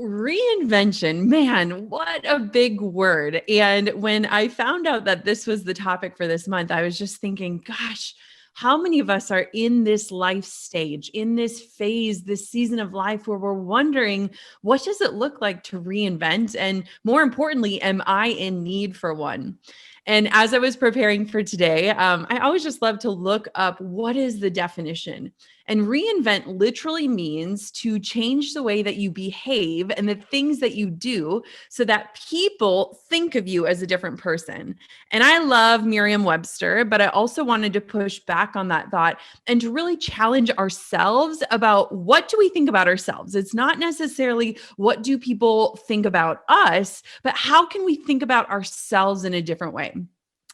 Reinvention, man, what a big word. And when I found out that this was the topic for this month, I was just thinking, gosh, how many of us are in this life stage, in this phase, this season of life where we're wondering, what does it look like to reinvent? And more importantly, am I in need for one? And as I was preparing for today, I always just love to look up what is the definition. And reinvent literally means to change the way that you behave and the things that you do so that people think of you as a different person. And I love Merriam-Webster, but I also wanted to push back on that thought and to really challenge ourselves about what do we think about ourselves? It's not necessarily what do people think about us, but how can we think about ourselves in a different way?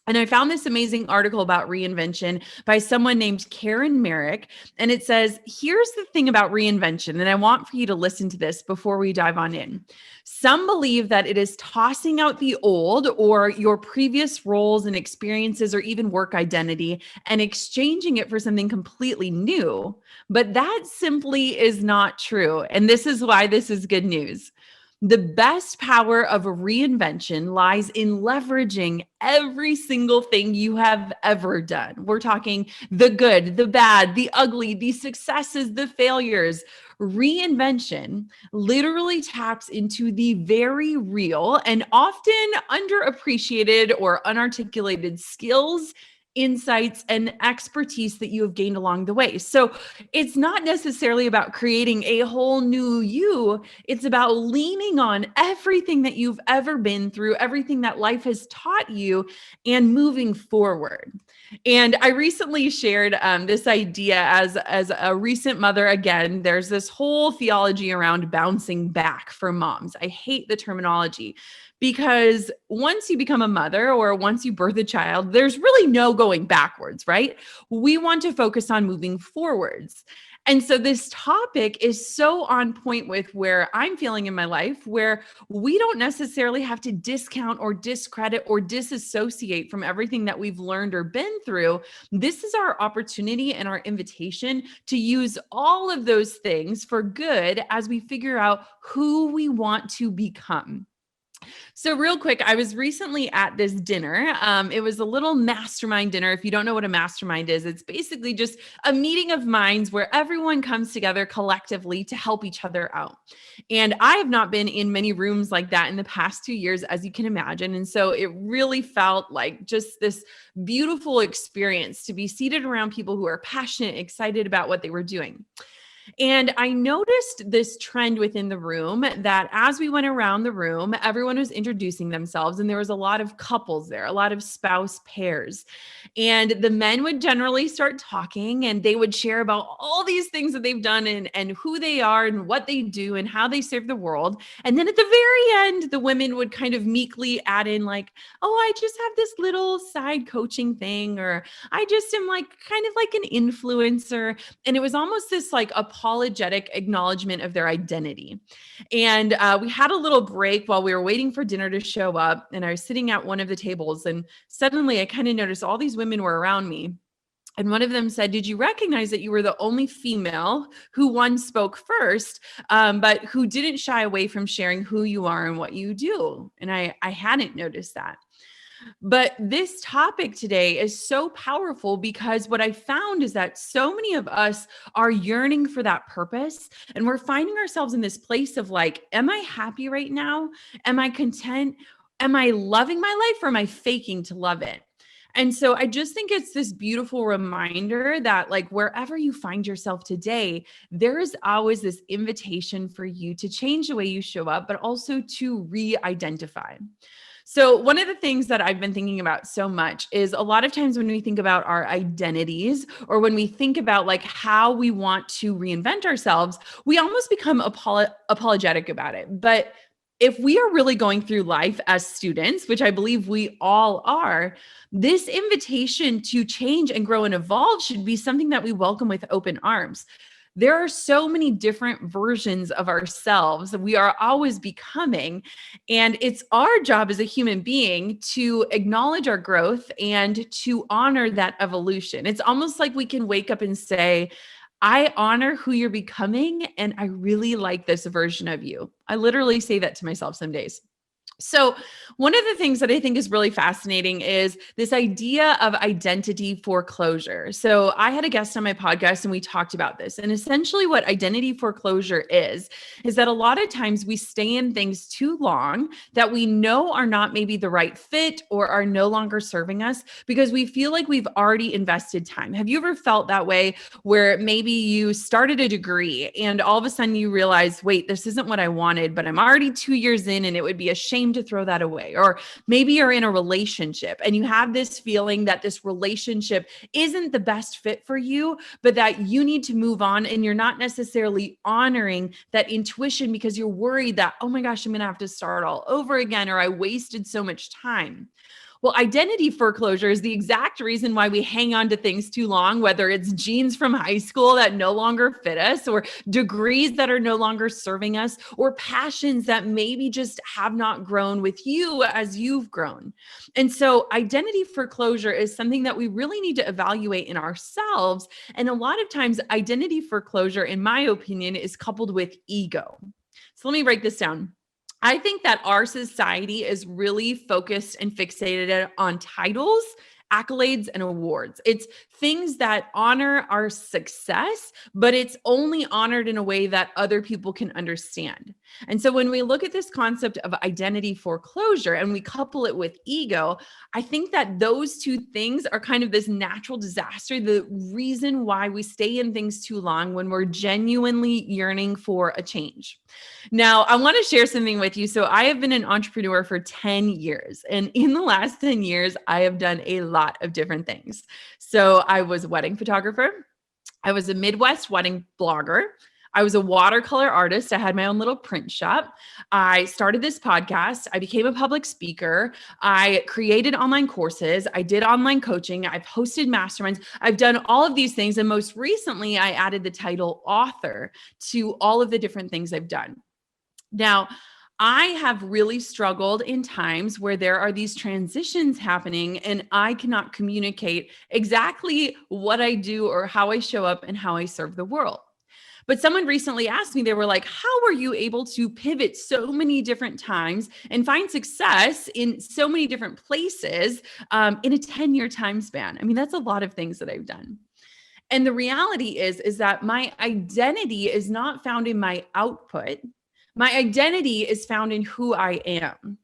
And I found this amazing article about reinvention by someone named Karen Merrick. And it says, here's the thing about reinvention. And I want for you to listen to this before we dive on in. Some believe that it is tossing out the old or your previous roles and experiences or even work identity and exchanging it for something completely new. But that simply is not true. And this is why this is good news. The best power of a reinvention lies in leveraging every single thing you have ever done. We're talking the good, the bad, the ugly, the successes, the failures. Reinvention literally taps into the very real and often underappreciated or unarticulated skills, insights, and expertise that you have gained along the way. So it's not necessarily about creating a whole new you. It's about leaning on everything that you've ever been through, everything that life has taught you, and moving forward. And I recently shared this idea as a recent mother. Again, there's this whole theology around bouncing back for moms. I hate the terminology, because once you become a mother or once you birth a child, there's really no going backwards, right? We want to focus on moving forwards. And so this topic is so on point with where I'm feeling in my life, where we don't necessarily have to discount or discredit or disassociate from everything that we've learned or been through. This is our opportunity and our invitation to use all of those things for good as we figure out who we want to become. So real quick, I was recently at this dinner. It was a little mastermind dinner. If you don't know what a mastermind is, it's basically just a meeting of minds where everyone comes together collectively to help each other out. And I have not been in many rooms like that in the past 2 years, as you can imagine. And so it really felt like just this beautiful experience to be seated around people who are passionate, excited about what they were doing. And I noticed this trend within the room that as we went around the room, everyone was introducing themselves, and there was a lot of couples there, a lot of spouse pairs. And the men would generally start talking, and they would share about all these things that they've done and who they are and what they do and how they serve the world. And then at the very end, the women would kind of meekly add in like, oh, I just have this little side coaching thing, or I just am like kind of like an influencer. And it was almost this like apologetic acknowledgement of their identity. And we had a little break while we were waiting for dinner to show up. And I was sitting at one of the tables, and suddenly I kind of noticed all these women were around me. And one of them said, did you recognize that you were the only female who one spoke first, but who didn't shy away from sharing who you are and what you do? And I hadn't noticed that. But this topic today is so powerful because what I found is that so many of us are yearning for that purpose. And we're finding ourselves in this place of like, am I happy right now? Am I content? Am I loving my life, or am I faking to love it? And so I just think it's this beautiful reminder that like wherever you find yourself today, there is always this invitation for you to change the way you show up, but also to re-identify. So one of the things that I've been thinking about so much is a lot of times when we think about our identities, or when we think about like how we want to reinvent ourselves, we almost become apologetic about it. But if we are really going through life as students, which I believe we all are, this invitation to change and grow and evolve should be something that we welcome with open arms. There are so many different versions of ourselves we are always becoming. And it's our job as a human being to acknowledge our growth and to honor that evolution. It's almost like we can wake up and say, I honor who you're becoming, and I really like this version of you. I literally say that to myself some days. So, one of the things that I think is really fascinating is this idea of identity foreclosure. So, I had a guest on my podcast and we talked about this. And essentially, what identity foreclosure is that a lot of times we stay in things too long that we know are not maybe the right fit or are no longer serving us because we feel like we've already invested time. Have you ever felt that way where maybe you started a degree and all of a sudden you realize, wait, this isn't what I wanted, but I'm already 2 years in and it would be a shame to throw that away? Or maybe you're in a relationship and you have this feeling that this relationship isn't the best fit for you, but that you need to move on, and you're not necessarily honoring that intuition because you're worried that, oh my gosh, I'm going to have to start all over again, or I wasted so much time. Well, identity foreclosure is the exact reason why we hang on to things too long, whether it's jeans from high school that no longer fit us, or degrees that are no longer serving us, or passions that maybe just have not grown with you as you've grown. And so identity foreclosure is something that we really need to evaluate in ourselves. And a lot of times identity foreclosure, in my opinion, is coupled with ego. So let me break this down. I think that our society is really focused and fixated on titles, accolades, and awards. It's things that honor our success, but it's only honored in a way that other people can understand. And so when we look at this concept of identity foreclosure and we couple it with ego, I think that those two things are kind of this natural disaster, the reason why we stay in things too long when we're genuinely yearning for a change. Now, I want to share something with you. So I have been an entrepreneur for 10 years. And in the last 10 years, I have done a lot of different things. So I was a wedding photographer. I was a Midwest wedding blogger. I was a watercolor artist. I had my own little print shop. I started this podcast. I became a public speaker. I created online courses. I did online coaching. I've hosted masterminds. I've done all of these things. And most recently, I added the title author to all of the different things I've done. Now, I have really struggled in times where there are these transitions happening and I cannot communicate exactly what I do or how I show up and how I serve the world. But someone recently asked me, they were like, how are you able to pivot so many different times and find success in so many different places in a 10-year time span? I mean, that's a lot of things that I've done. And the reality is that my identity is not found in my output. My identity is found in who I am.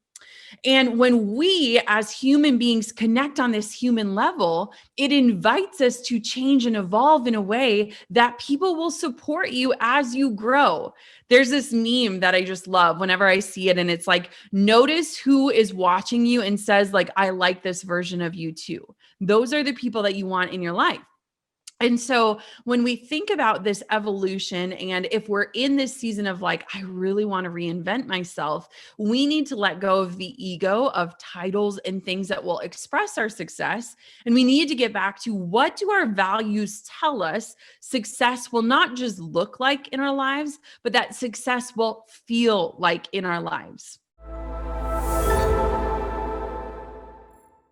And when we as human beings connect on this human level, it invites us to change and evolve in a way that people will support you as you grow. There's this meme that I just love whenever I see it. And it's like, notice who is watching you and says like, I like this version of you too. Those are the people that you want in your life. And so when we think about this evolution, and if we're in this season of like, I really want to reinvent myself, we need to let go of the ego of titles and things that will express our success. And we need to get back to, what do our values tell us success will not just look like in our lives, but that success will feel like in our lives.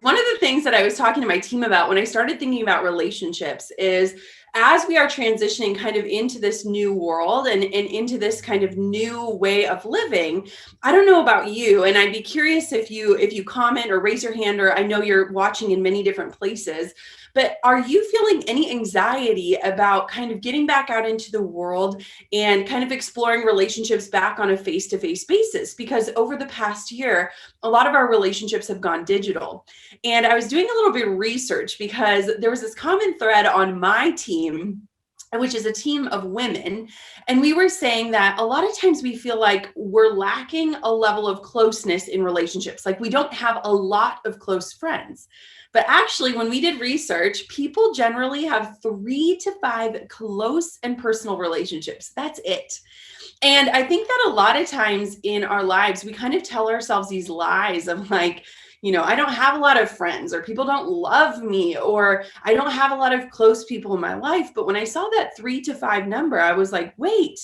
One of the things that I was talking to my team about when I started thinking about relationships is, as we are transitioning kind of into this new world and into this kind of new way of living, I don't know about you, and I'd be curious if you comment or raise your hand, or I know you're watching in many different places, but are you feeling any anxiety about kind of getting back out into the world and kind of exploring relationships back on a face-to-face basis? Because over the past year, a lot of our relationships have gone digital. And I was doing a little bit of research because there was this common thread on my team, which is a team of women. And we were saying that a lot of times we feel like we're lacking a level of closeness in relationships. Like we don't have a lot of close friends. But actually, when we did research, people generally have 3 to 5 close and personal relationships. That's it. And I think that a lot of times in our lives, we kind of tell ourselves these lies of like, I don't have a lot of friends, or people don't love me, or I don't have a lot of close people in my life. But when I saw that 3 to 5 number, I was like, wait,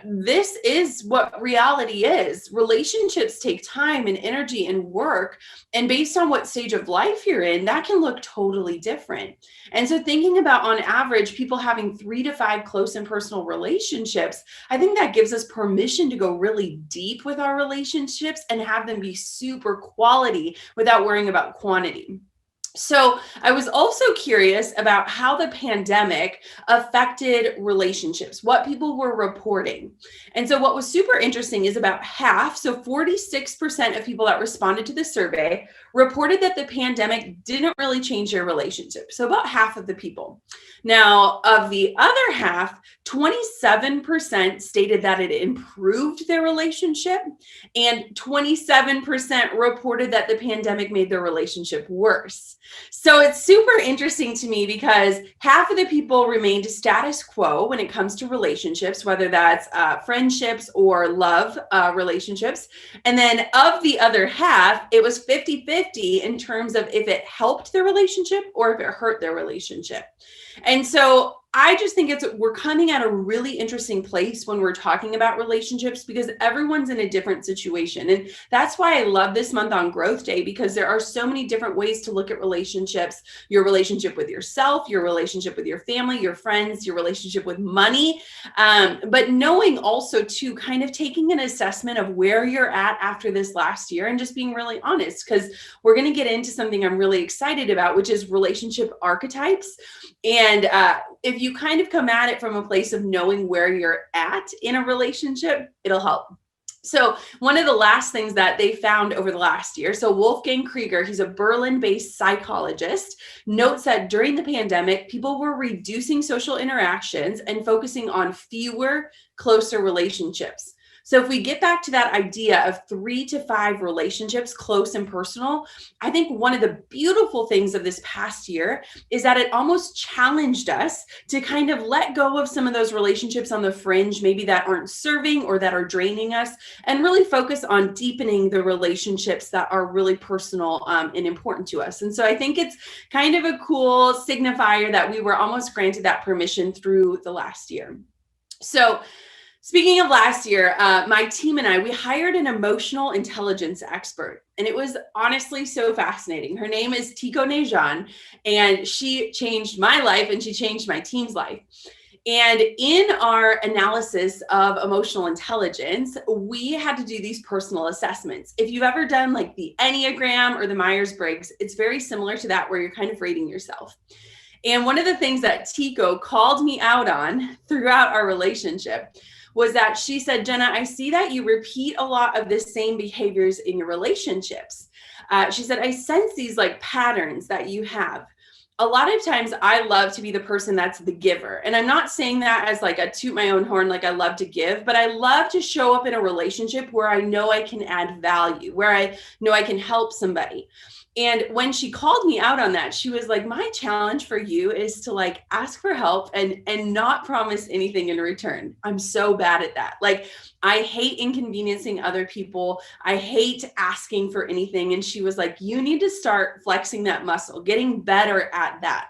this is what reality is. Relationships take time and energy and work. And based on what stage of life you're in, that can look totally different. And so thinking about, on average, people having 3 to 5 close and personal relationships, I think that gives us permission to go really deep with our relationships and have them be super quality without worrying about quantity. So I was also curious about how the pandemic affected relationships, what people were reporting. And so what was super interesting is about half, so 46% of people that responded to the survey reported that the pandemic didn't really change their relationship. So about half of the people. Now, of the other half, 27% stated that it improved their relationship, and 27% reported that the pandemic made their relationship worse. So it's super interesting to me because half of the people remained status quo when it comes to relationships, whether that's friendships or love relationships. And then of the other half, it was 50-50 in terms of if it helped their relationship or if it hurt their relationship. And so I just think we're coming at a really interesting place when we're talking about relationships, because everyone's in a different situation. And that's why I love this month on Growth Day, because there are so many different ways to look at relationships: your relationship with yourself, your relationship with your family, your friends, your relationship with money. But knowing also too, kind of taking an assessment of where you're at after this last year and just being really honest, because we're going to get into something I'm really excited about, which is relationship archetypes. And if you kind of come at it from a place of knowing where you're at in a relationship, it'll help. So one of the last things that they found over the last year, so Wolfgang Krieger, he's a Berlin-based psychologist, notes that during the pandemic, people were reducing social interactions and focusing on fewer, closer relationships. So if we get back to that idea of 3 to 5 relationships, close and personal, I think one of the beautiful things of this past year is that it almost challenged us to kind of let go of some of those relationships on the fringe, maybe that aren't serving or that are draining us, and really focus on deepening the relationships that are really personal and important to us. And so I think it's kind of a cool signifier that we were almost granted that permission through the last year. So speaking of last year, my team and I, we hired an emotional intelligence expert, and it was honestly so fascinating. Her name is Tico Nejan, and she changed my life and she changed my team's life. And in our analysis of emotional intelligence, we had to do these personal assessments. If you've ever done like the Enneagram or the Myers-Briggs, it's very similar to that, where you're kind of rating yourself. And one of the things that Tico called me out on throughout our relationship was that she said, Jenna, I see that you repeat a lot of the same behaviors in your relationships. She said, I sense these like patterns that you have. A lot of times I love to be the person that's the giver. And I'm not saying that as like a toot my own horn, like I love to give, but I love to show up in a relationship where I know I can add value, where I know I can help somebody. And when she called me out on that, she was like, my challenge for you is to like ask for help and not promise anything in return. I'm so bad at that. Like, I hate inconveniencing other people. I hate asking for anything. And she was like, you need to start flexing that muscle, getting better at that.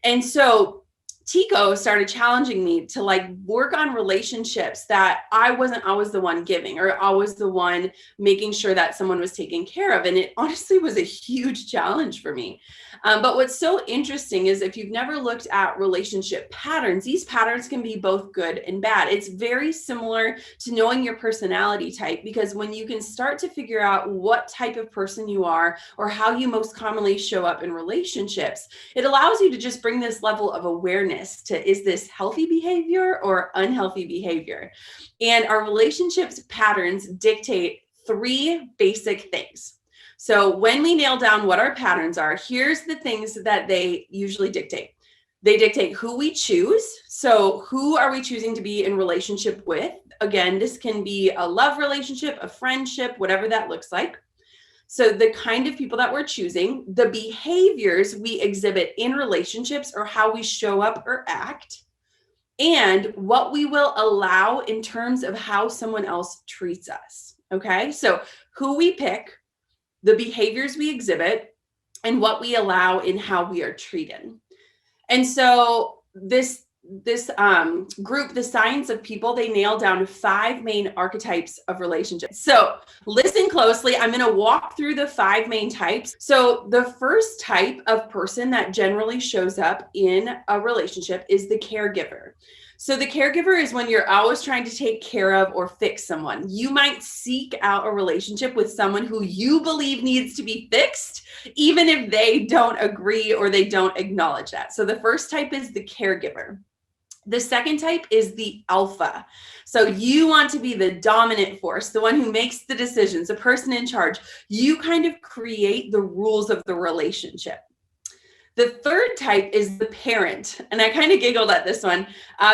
And so Tico started challenging me to like work on relationships that I wasn't always the one giving or always the one making sure that someone was taken care of. And it honestly was a huge challenge for me. But what's so interesting is if you've never looked at relationship patterns, these patterns can be both good and bad. It's very similar to knowing your personality type, because when you can start to figure out what type of person you are or how you most commonly show up in relationships, it allows you to just bring this level of awareness to, is this healthy behavior or unhealthy behavior? And our relationships patterns dictate 3 basic things. So when we nail down what our patterns are, here's the things that they usually dictate. They dictate who we choose. So who are we choosing to be in relationship with? Again, this can be a love relationship, a friendship, whatever that looks like. So the kind of people that we're choosing, the behaviors we exhibit in relationships or how we show up or act, and what we will allow in terms of how someone else treats us. Okay, so who we pick, the behaviors we exhibit, and what we allow in how we are treated. And so this group, the Science of People, they nailed down 5 main archetypes of relationships. So listen closely. I'm going to walk through the 5 main types. So the first type of person that generally shows up in a relationship is the caregiver. So the caregiver is when you're always trying to take care of or fix someone. You might seek out a relationship with someone who you believe needs to be fixed, even if they don't agree or they don't acknowledge that. So the first type is the caregiver. The second type is the alpha. So you want to be the dominant force, the one who makes the decisions, the person in charge. You kind of create the rules of the relationship. The third type is the parent. And I kind of giggled at this one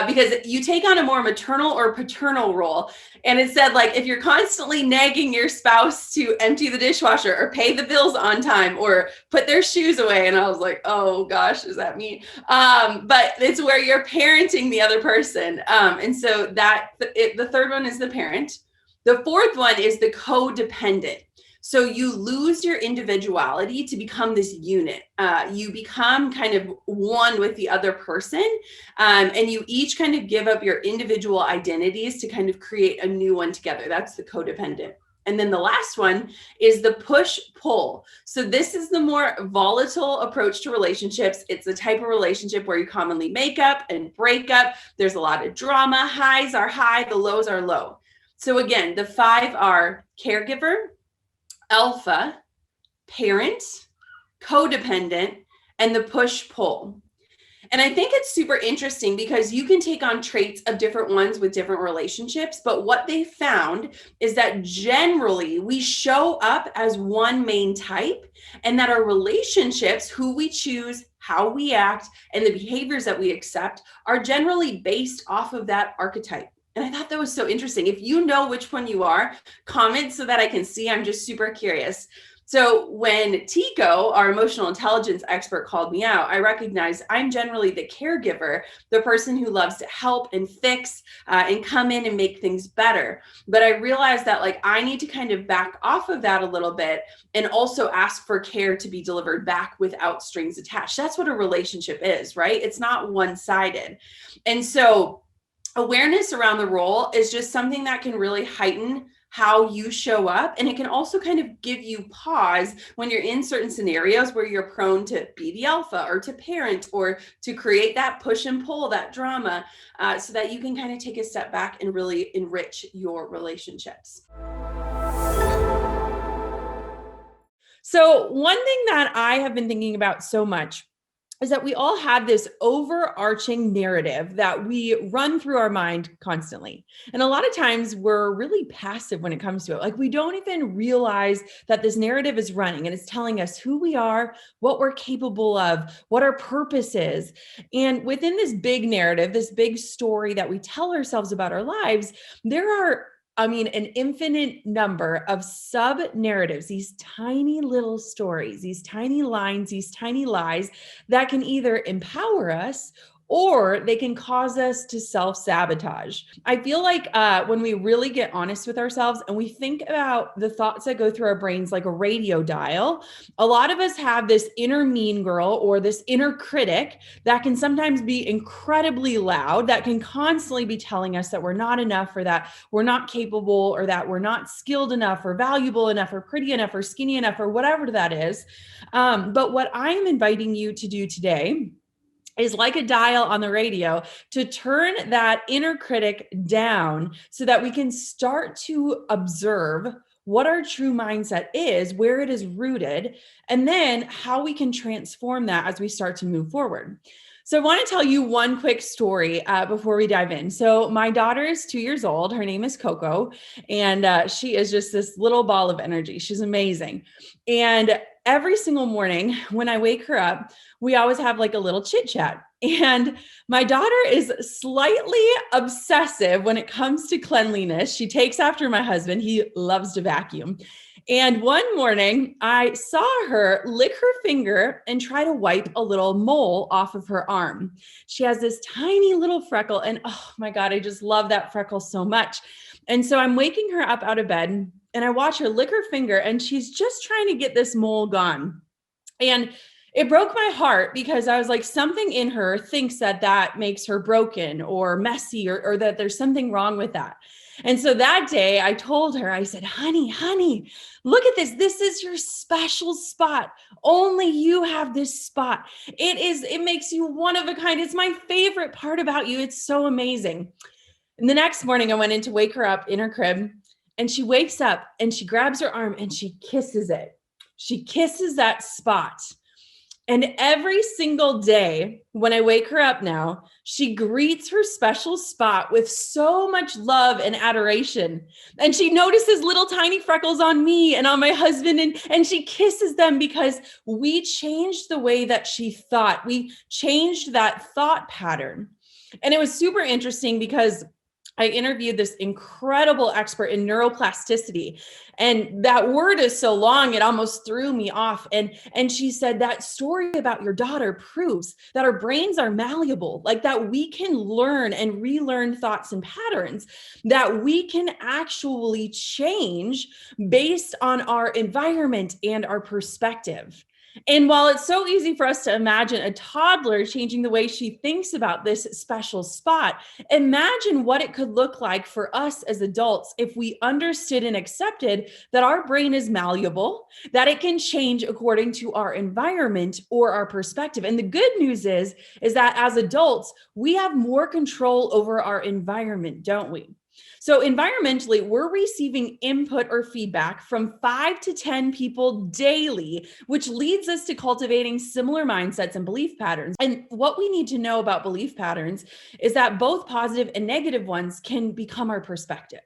because you take on a more maternal or paternal role. And it said, like, if you're constantly nagging your spouse to empty the dishwasher or pay the bills on time or put their shoes away. And I was like, oh gosh, is that me? But it's where you're parenting the other person. And so the third one is the parent. The fourth one is the codependent. So you lose your individuality to become this unit. You become kind of one with the other person, and you each kind of give up your individual identities to kind of create a new one together. That's the codependent. And then the last one is the push-pull. So this is the more volatile approach to relationships. It's the type of relationship where you commonly make up and break up. There's a lot of drama. Highs are high, the lows are low. So again, the 5 are caregiver, alpha, parent, codependent, and the push-pull. And I think it's super interesting because you can take on traits of different ones with different relationships, but what they found is that generally we show up as one main type, and that our relationships, who we choose, how we act, and the behaviors that we accept are generally based off of that archetype. And I thought that was so interesting. If you know which one you are, comment so that I can see. I'm just super curious. So when Tico, our emotional intelligence expert, called me out, I recognized I'm generally the caregiver, the person who loves to help and fix and come in and make things better. But I realized that, like, I need to kind of back off of that a little bit and also ask for care to be delivered back without strings attached. That's what a relationship is, right? It's not one-sided. And so awareness around the role is just something that can really heighten how you show up. And it can also kind of give you pause when you're in certain scenarios where you're prone to be the alpha or to parent or to create that push and pull, that drama, so that you can kind of take a step back and really enrich your relationships. So one thing that I have been thinking about so much is that we all have this overarching narrative that we run through our mind constantly. And a lot of times we're really passive when it comes to it. Like, we don't even realize that this narrative is running and it's telling us who we are, what we're capable of, what our purpose is. And within this big narrative, this big story that we tell ourselves about our lives, there are an infinite number of sub-narratives, these tiny little stories, these tiny lines, these tiny lies that can either empower us or they can cause us to self-sabotage. I feel like when we really get honest with ourselves and we think about the thoughts that go through our brains like a radio dial, a lot of us have this inner mean girl or this inner critic that can sometimes be incredibly loud, that can constantly be telling us that we're not enough, or that we're not capable, or that we're not skilled enough or valuable enough or pretty enough or skinny enough or whatever that is. But what I'm inviting you to do today is, like a dial on the radio, to turn that inner critic down so that we can start to observe what our true mindset is, where it is rooted, and then how we can transform that as we start to move forward. So I want to tell you one quick story before we dive in. So my daughter is 2 years old. Her name is Coco, and she is just this little ball of energy. She's amazing. And every single morning when I wake her up, we always have like a little chit chat. And my daughter is slightly obsessive when it comes to cleanliness. She takes after my husband. He loves to vacuum. And one morning I saw her lick her finger and try to wipe a little mole off of her arm. She has this tiny little freckle, and oh my God, I just love that freckle so much. And so I'm waking her up out of bed and I watch her lick her finger, and she's just trying to get this mole gone. And it broke my heart because I was like, something in her thinks that that makes her broken or messy, or that there's something wrong with that. And so that day I told her, I said, honey, look at this. This is your special spot. Only you have this spot. It makes you one of a kind. It's my favorite part about you. It's so amazing. And the next morning I went in to wake her up in her crib, and she wakes up and she grabs her arm and she kisses it. She kisses that spot. And every single day when I wake her up now, she greets her special spot with so much love and adoration. And she notices little tiny freckles on me and on my husband, and she kisses them because we changed the way that she thought. We changed that thought pattern. And it was super interesting because I interviewed this incredible expert in neuroplasticity. And that word is so long, it almost threw me off. And she said that story about your daughter proves that our brains are malleable, like that we can learn and relearn thoughts and patterns, that we can actually change based on our environment and our perspective. And while it's so easy for us to imagine a toddler changing the way she thinks about this special spot, imagine what it could look like for us as adults if we understood and accepted that our brain is malleable, that it can change according to our environment or our perspective. And the good news is that as adults, we have more control over our environment, don't we? So environmentally, we're receiving input or feedback from 5 to 10 people daily, which leads us to cultivating similar mindsets and belief patterns. And what we need to know about belief patterns is that both positive and negative ones can become our perspective.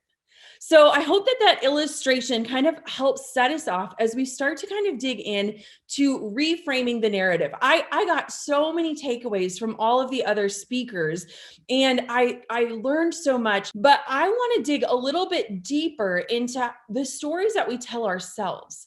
So I hope that illustration kind of helps set us off as we start to kind of dig in to reframing the narrative. I got so many takeaways from all of the other speakers, and I learned so much, but I want to dig a little bit deeper into the stories that we tell ourselves.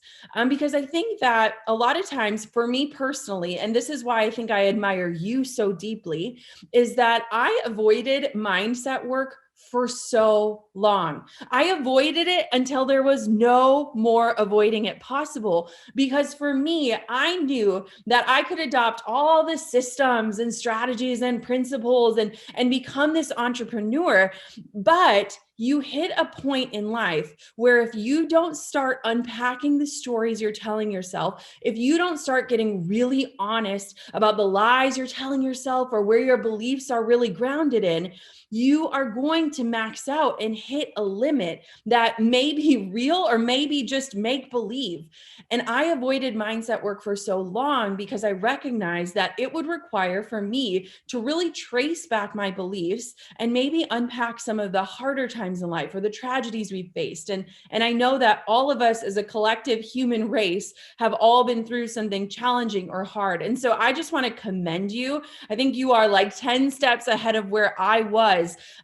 Because I think that a lot of times for me personally, and this is why I think I admire you so deeply, is that I avoided mindset work for so long. I avoided it until there was no more avoiding it possible. Because for me, I knew that I could adopt all the systems and strategies and principles and become this entrepreneur. But you hit a point in life where if you don't start unpacking the stories you're telling yourself, if you don't start getting really honest about the lies you're telling yourself or where your beliefs are really grounded in, you are going to max out and hit a limit that may be real or maybe just make believe. And I avoided mindset work for so long because I recognized that it would require for me to really trace back my beliefs and maybe unpack some of the harder times in life or the tragedies we've faced. And I know that all of us as a collective human race have all been through something challenging or hard. And so I just want to commend you. I think you are like 10 steps ahead of where I was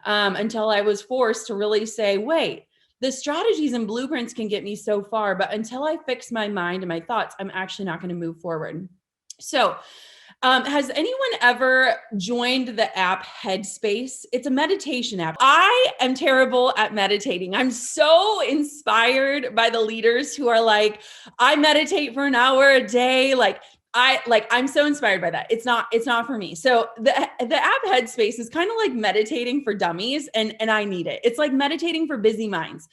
until I was forced to really say, wait, the strategies and blueprints can get me so far, but until I fix my mind and my thoughts, I'm actually not going to move forward. So has anyone ever joined the app Headspace? It's a meditation app. I am terrible at meditating. I'm so inspired by the leaders who are like, I meditate for an hour a day. I'm so inspired by that. It's not for me. So the app Headspace is kind of like meditating for dummies, and I need it. It's like meditating for busy minds.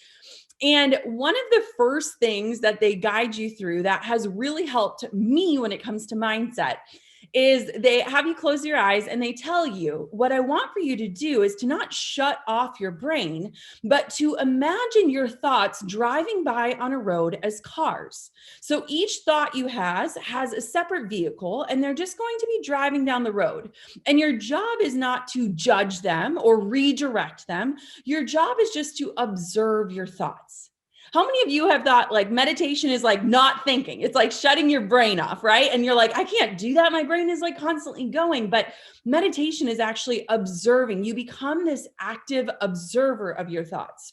And one of the first things that they guide you through that has really helped me when it comes to mindset is they have you close your eyes and they tell you, what I want for you to do is to not shut off your brain, but to imagine your thoughts driving by on a road as cars. So each thought you has a separate vehicle, and they're just going to be driving down the road. And your job is not to judge them or redirect them. Your job is just to observe your thoughts. How many of you have thought like meditation is like not thinking? It's like shutting your brain off, right? And you're like, I can't do that. My brain is like constantly going. But meditation is actually observing. You become this active observer of your thoughts.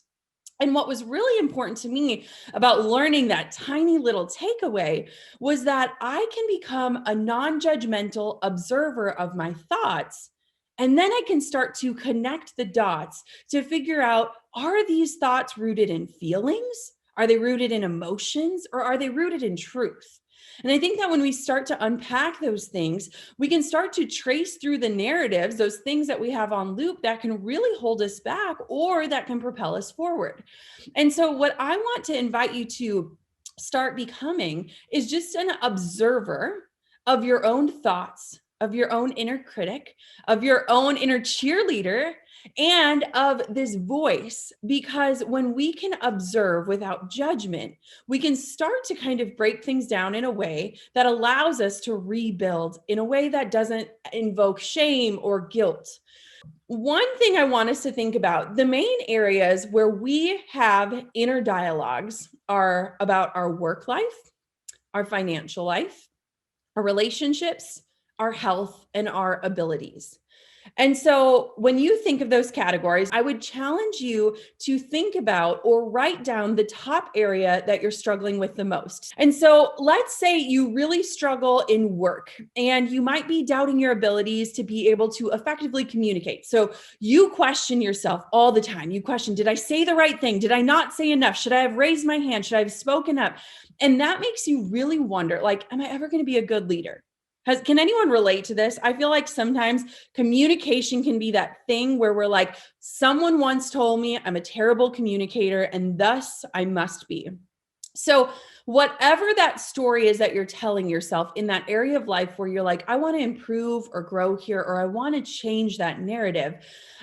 And what was really important to me about learning that tiny little takeaway was that I can become a non-judgmental observer of my thoughts. And then I can start to connect the dots to figure out, are these thoughts rooted in feelings? Are they rooted in emotions? Or are they rooted in truth? And I think that when we start to unpack those things, we can start to trace through the narratives, those things that we have on loop that can really hold us back or that can propel us forward. And so what I want to invite you to start becoming is just an observer of your own thoughts, of your own inner critic, of your own inner cheerleader, and of this voice. Because when we can observe without judgment, we can start to kind of break things down in a way that allows us to rebuild in a way that doesn't invoke shame or guilt. One thing I want us to think about, the main areas where we have inner dialogues are about our work life, our financial life, our relationships, our health, and our abilities. And so when you think of those categories, I would challenge you to think about or write down the top area that you're struggling with the most. And so let's say you really struggle in work and you might be doubting your abilities to be able to effectively communicate. So you question yourself all the time. You question, did I say the right thing? Did I not say enough? Should I have raised my hand? Should I have spoken up? And that makes you really wonder, like, am I ever going to be a good leader? Can anyone relate to this? I feel like sometimes communication can be that thing where we're like, someone once told me I'm a terrible communicator and thus I must be. So whatever that story is that you're telling yourself in that area of life where you're like, I want to improve or grow here, or I want to change that narrative,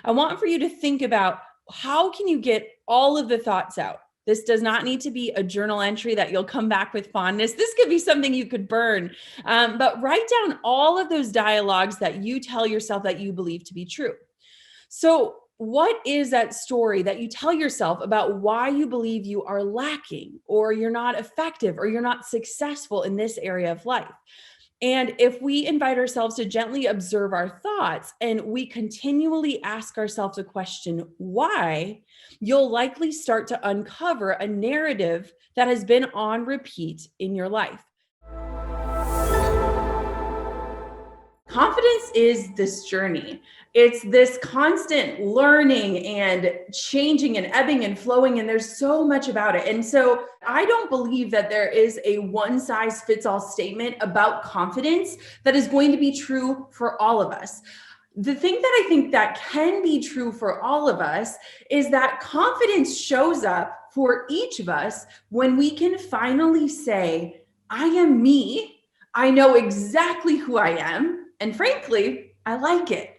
I want for you to think about how can you get all of the thoughts out? This does not need to be a journal entry that you'll come back with fondness. This could be something you could burn, but write down all of those dialogues that you tell yourself that you believe to be true. So what is that story that you tell yourself about why you believe you are lacking, or you're not effective, or you're not successful in this area of life? And if we invite ourselves to gently observe our thoughts and we continually ask ourselves a question, why, you'll likely start to uncover a narrative that has been on repeat in your life. Confidence is this journey. It's this constant learning and changing and ebbing and flowing, and there's so much about it. And so I don't believe that there is a one size fits all statement about confidence that is going to be true for all of us. The thing that I think that can be true for all of us is that confidence shows up for each of us when we can finally say, I am me. I know exactly who I am. And frankly, I like it.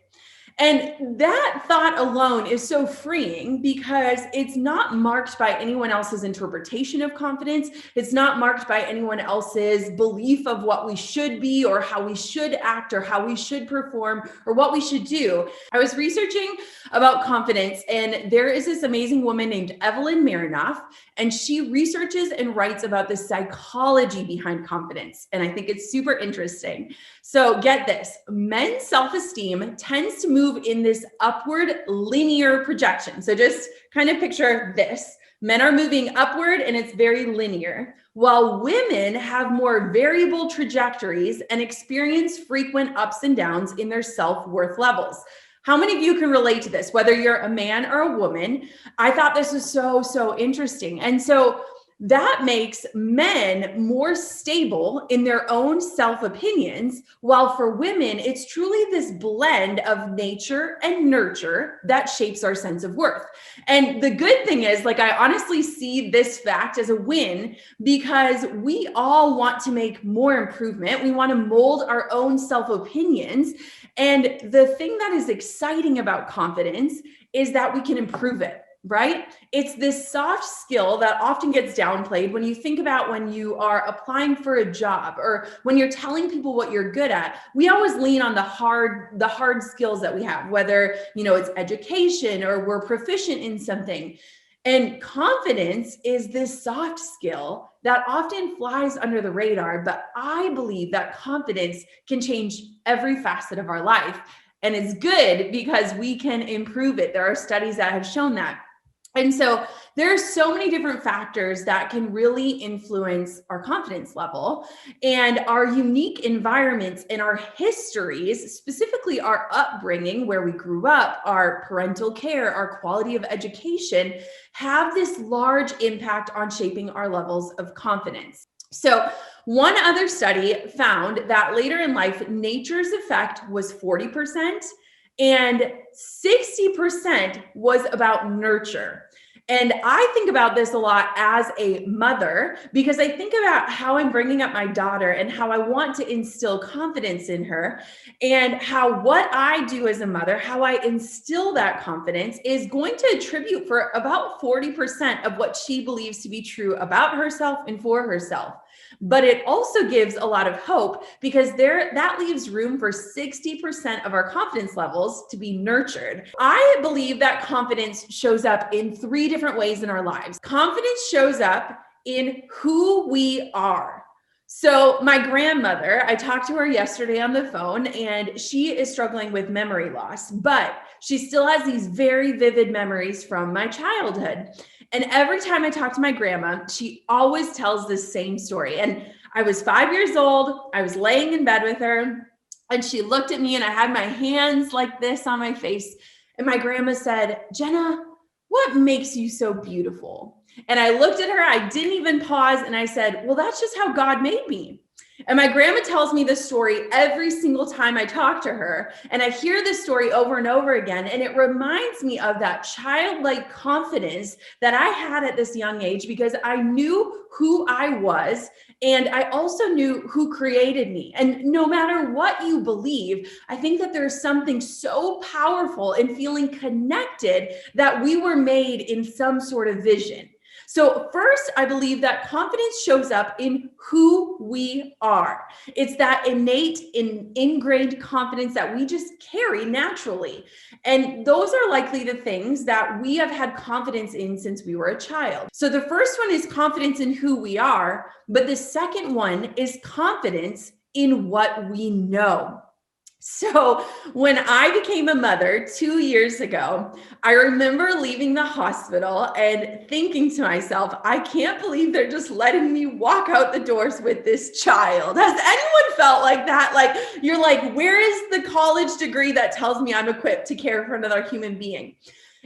And that thought alone is so freeing because it's not marked by anyone else's interpretation of confidence. It's not marked by anyone else's belief of what we should be or how we should act or how we should perform or what we should do. I was researching about confidence, and there is this amazing woman named Evelyn Marinoff, and she researches and writes about the psychology behind confidence. And I think it's super interesting. So get this, men's self-esteem tends to move in this upward linear projection. So just kind of picture this. Men are moving upward and it's very linear, while women have more variable trajectories and experience frequent ups and downs in their self-worth levels. How many of you can relate to this, whether you're a man or a woman? I thought this was so interesting. And so that makes men more stable in their own self-opinions, while for women, it's truly this blend of nature and nurture that shapes our sense of worth. And the good thing is, like, I honestly see this fact as a win because we all want to make more improvement. We want to mold our own self-opinions. And the thing that is exciting about confidence is that we can improve it. Right? It's this soft skill that often gets downplayed when you think about when you are applying for a job or when you're telling people what you're good at. We always lean on the hard skills that we have, whether, it's education or we're proficient in something. And confidence is this soft skill that often flies under the radar, but I believe that confidence can change every facet of our life. And it's good because we can improve it. There are studies that have shown that. And so there's so many different factors that can really influence our confidence level, and our unique environments and our histories, specifically our upbringing, where we grew up, our parental care, our quality of education, have this large impact on shaping our levels of confidence. So one other study found that later in life, nature's effect was 40% and 60% was about nurture. And I think about this a lot as a mother because I think about how I'm bringing up my daughter and how I want to instill confidence in her, and how what I do as a mother, how I instill that confidence is going to attribute for about 40% of what she believes to be true about herself and for herself. But it also gives a lot of hope because that leaves room for 60% of our confidence levels to be nurtured. I believe that confidence shows up in 3 different ways in our lives. Confidence shows up in who we are. So my grandmother, I talked to her yesterday on the phone, and she is struggling with memory loss, but she still has these very vivid memories from my childhood. And every time I talk to my grandma, she always tells this same story. And I was 5 years old. I was laying in bed with her, and she looked at me, and I had my hands like this on my face. And my grandma said, "Jenna, what makes you so beautiful?" And I looked at her, I didn't even pause. And I said, "Well, that's just how God made me." And my grandma tells me this story every single time I talk to her. And I hear this story over and over again. And it reminds me of that childlike confidence that I had at this young age because I knew who I was. And I also knew who created me. And no matter what you believe, I think that there's something so powerful in feeling connected that we were made in some sort of vision. So first, I believe that confidence shows up in who we are. It's that innate, ingrained confidence that we just carry naturally. And those are likely the things that we have had confidence in since we were a child. So the first one is confidence in who we are, but the second one is confidence in what we know. So when I became a mother 2 years ago, I remember leaving the hospital and thinking to myself, I can't believe they're just letting me walk out the doors with this child. Has anyone felt like that? Like, you're like, where is the college degree that tells me I'm equipped to care for another human being?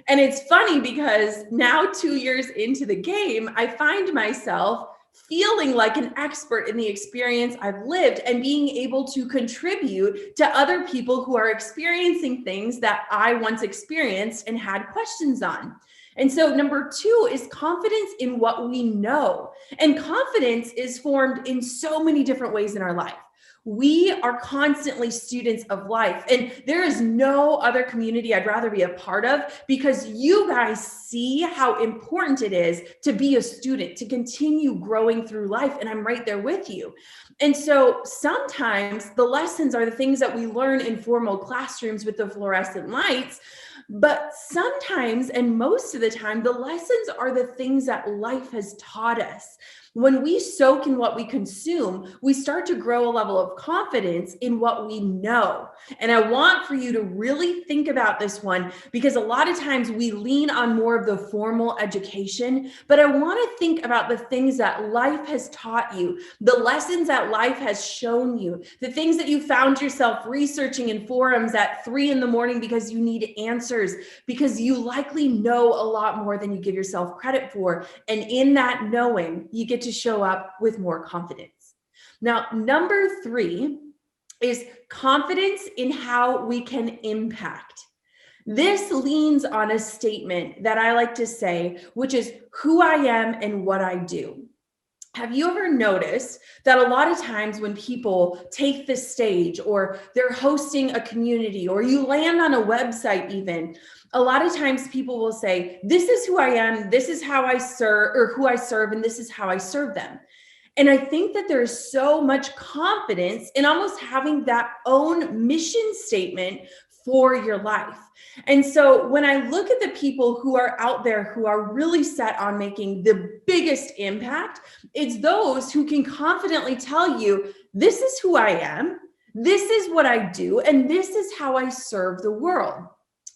And it's funny because now 2 years into the game, I find myself feeling like an expert in the experience I've lived and being able to contribute to other people who are experiencing things that I once experienced and had questions on. And so number 2 is confidence in what we know. And confidence is formed in so many different ways in our life. We are constantly students of life, and there is no other community I'd rather be a part of because you guys see how important it is to be a student, to continue growing through life, and I'm right there with you. And so sometimes the lessons are the things that we learn in formal classrooms with the fluorescent lights, but sometimes, and most of the time, the lessons are the things that life has taught us. When we soak in what we consume, we start to grow a level of confidence in what we know. And I want for you to really think about this one because a lot of times we lean on more of the formal education, but I want to think about the things that life has taught you, the lessons that life has shown you, the things that you found yourself researching in forums at 3 a.m. because you need answers, because you likely know a lot more than you give yourself credit for. And in that knowing, you get to show up with more confidence. Now, number 3 is confidence in how we can impact. This leans on a statement that I like to say, which is who I am and what I do. Have you ever noticed that a lot of times when people take the stage or they're hosting a community or you land on a website even, a lot of times people will say, this is who I am, this is how I serve, or who I serve, and this is how I serve them. And I think that there's so much confidence in almost having that own mission statement for your life. And so when I look at the people who are out there who are really set on making the biggest impact, it's those who can confidently tell you, this is who I am, this is what I do, and this is how I serve the world.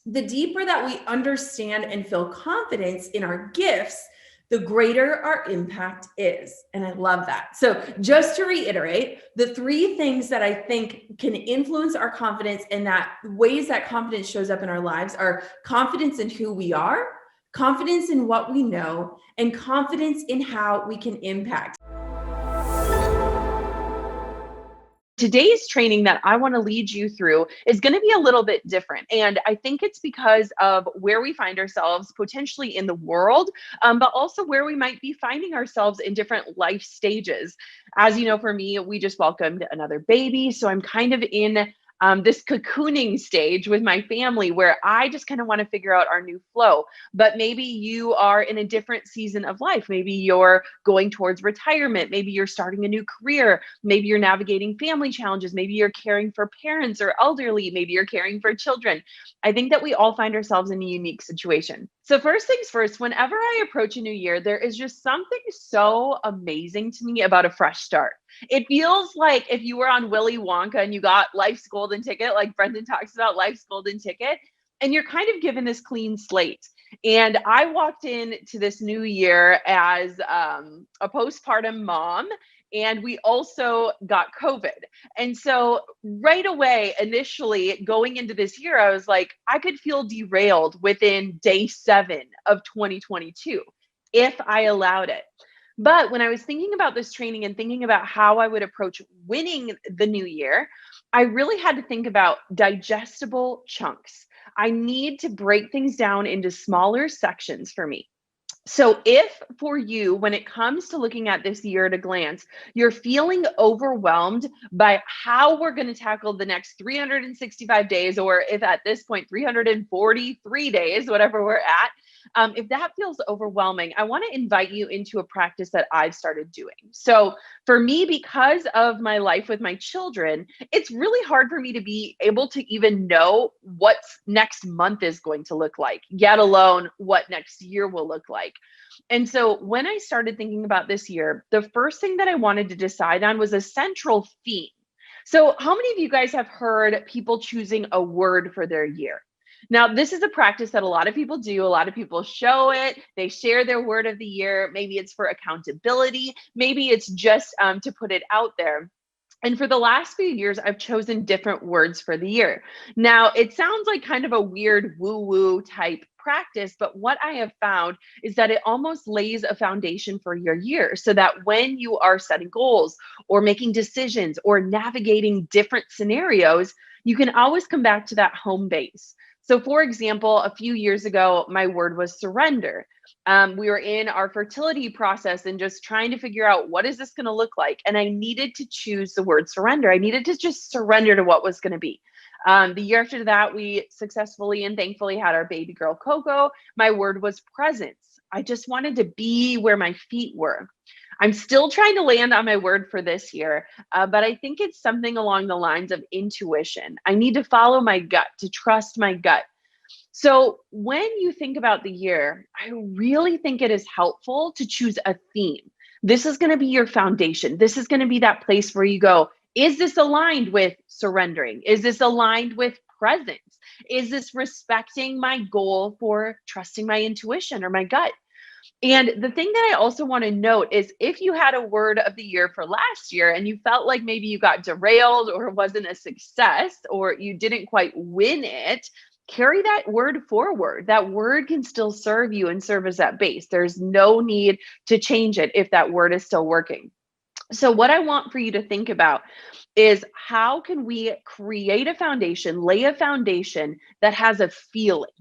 The deeper that we understand and feel confidence in our gifts, the greater our impact is. And I love that. So just to reiterate, the 3 things that I think can influence our confidence and that ways that confidence shows up in our lives are confidence in who we are, confidence in what we know, and confidence in how we can impact. today's training that I want to lead you through is going to be a little bit different. And I think it's because of where we find ourselves potentially in the world, but also where we might be finding ourselves in different life stages. As you know, for me, we just welcomed another baby. So I'm kind of in this cocooning stage with my family where I just kind of want to figure out our new flow. But maybe you are in a different season of life. Maybe you're going towards retirement. Maybe you're starting a new career. Maybe you're navigating family challenges. Maybe you're caring for parents or elderly. Maybe you're caring for children. I think that we all find ourselves in a unique situation. So first things first, whenever I approach a new year, there is just something so amazing to me about a fresh start. It feels like if you were on Willy Wonka and you got life's golden ticket, like Brendan talks about life's golden ticket, and you're kind of given this clean slate. And I walked into this new year as a postpartum mom, and we also got COVID. And so right away, initially going into this year, I was like, I could feel derailed within day 7 of 2022 if I allowed it. But when I was thinking about this training and thinking about how I would approach winning the new year, I really had to think about digestible chunks. I need to break things down into smaller sections for me. So if for you, when it comes to looking at this year at a glance, you're feeling overwhelmed by how we're going to tackle the next 365 days, or if at this point, 343 days, whatever we're at, if that feels overwhelming, I want to invite you into a practice that I've started doing. So for me, because of my life with my children, it's really hard for me to be able to even know what next month is going to look like, yet alone what next year will look like. And so when I started thinking about this year, the first thing that I wanted to decide on was a central theme. So how many of you guys have heard people choosing a word for their year? Now, this is a practice that a lot of people do. A lot of people show it. They share their word of the year. Maybe it's for accountability. Maybe it's just to put it out there. And for the last few years, I've chosen different words for the year. Now, it sounds like kind of a weird woo-woo type practice, but what I have found is that it almost lays a foundation for your year so that when you are setting goals or making decisions or navigating different scenarios, you can always come back to that home base. So for example, a few years ago, my word was surrender. We were in our fertility process and just trying to figure out what is this going to look like. And I needed to choose the word surrender. I needed to just surrender to what was going to be. The year after that, we successfully and thankfully had our baby girl, Coco. My word was presence. I just wanted to be where my feet were. I'm still trying to land on my word for this year, but I think it's something along the lines of intuition. I need to follow my gut, to trust my gut. So when you think about the year, I really think it is helpful to choose a theme. This is going to be your foundation. This is going to be that place where you go, is this aligned with surrendering? Is this aligned with presence? Is this respecting my goal for trusting my intuition or my gut? And the thing that I also want to note is if you had a word of the year for last year and you felt like maybe you got derailed or it wasn't a success or you didn't quite win it, carry that word forward. That word can still serve you and serve as that base. There's no need to change it if that word is still working. So what I want for you to think about is how can we create a foundation, lay a foundation that has a feeling?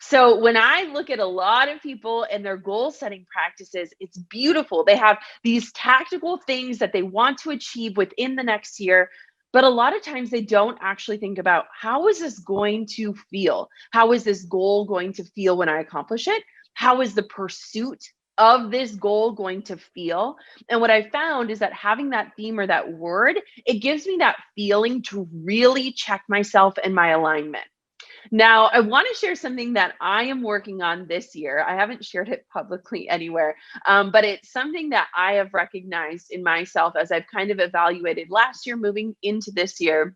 So when I look at a lot of people and their goal setting practices, it's beautiful. They have these tactical things that they want to achieve within the next year. But a lot of times they don't actually think about how is this going to feel? How is this goal going to feel when I accomplish it? How is the pursuit of this goal going to feel? And what I found is that having that theme or that word, it gives me that feeling to really check myself and my alignment. Now, I want to share something that I am working on this year. I haven't shared it publicly anywhere, but it's something that I have recognized in myself as I've kind of evaluated last year moving into this year,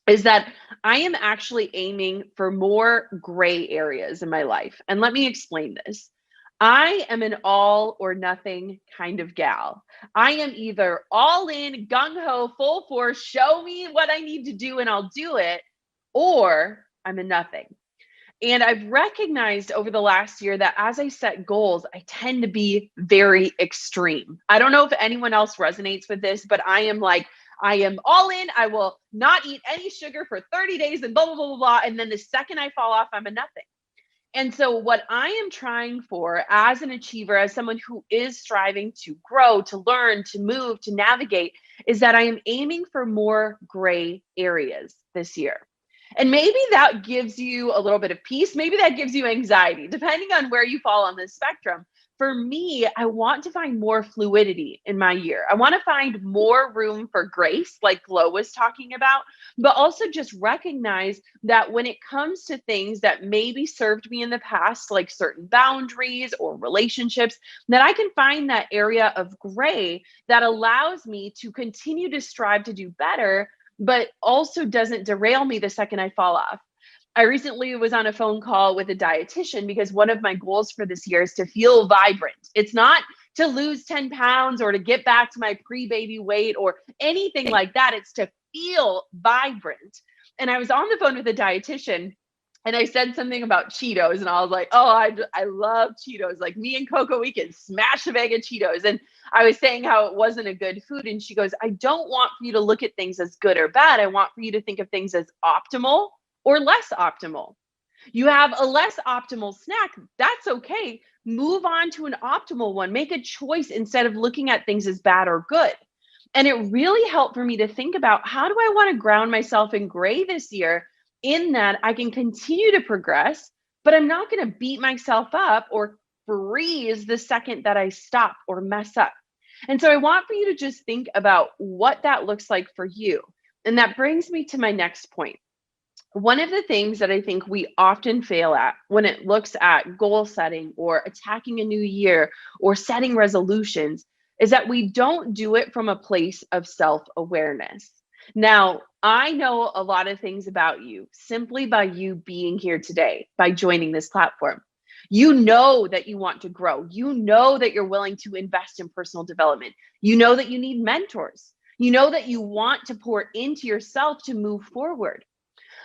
is that I am actually aiming for more gray areas in my life. And let me explain this. I am an all or nothing kind of gal. I am either all in, gung-ho, full force, show me what I need to do and I'll do it, or I'm a nothing. And I've recognized over the last year that as I set goals, I tend to be very extreme. I don't know if anyone else resonates with this, but I am like, I am all in. I will not eat any sugar for 30 days and blah, blah, blah, blah, blah. And then the second I fall off, I'm a nothing. And so what I am trying for as an achiever, as someone who is striving to grow, to learn, to move, to navigate, is that I am aiming for more gray areas this year. And maybe that gives you a little bit of peace. Maybe that gives you anxiety, depending on where you fall on this spectrum. For me, I want to find more fluidity in my year. I want to find more room for grace, like Glo was talking about, but also just recognize that when it comes to things that maybe served me in the past, like certain boundaries or relationships, that I can find that area of gray that allows me to continue to strive to do better, but also doesn't derail me the second I fall off. I recently was on a phone call with a dietitian because one of my goals for this year is to feel vibrant. It's not to lose 10 pounds or to get back to my pre-baby weight or anything like that. It's to feel vibrant. And I was on the phone with a dietitian and I said something about Cheetos and I was like, oh, I love Cheetos. Like me and Coco, we can smash a bag of Cheetos. And I was saying how it wasn't a good food. And she goes, I don't want for you to look at things as good or bad. I want for you to think of things as optimal or less optimal. You have a less optimal snack, that's okay. Move on to an optimal one. Make a choice instead of looking at things as bad or good. And it really helped for me to think about, how do I want to ground myself in gray this year, in that I can continue to progress, but I'm not going to beat myself up or freeze the second that I stop or mess up. And so I want for you to just think about what that looks like for you. And that brings me to my next point. One of the things that I think we often fail at when it looks at goal setting or attacking a new year or setting resolutions is that we don't do it from a place of self-awareness. Now, I know a lot of things about you simply by you being here today, by joining this platform. You know that you want to grow. You know that you're willing to invest in personal development. You know that you need mentors. You know that you want to pour into yourself to move forward.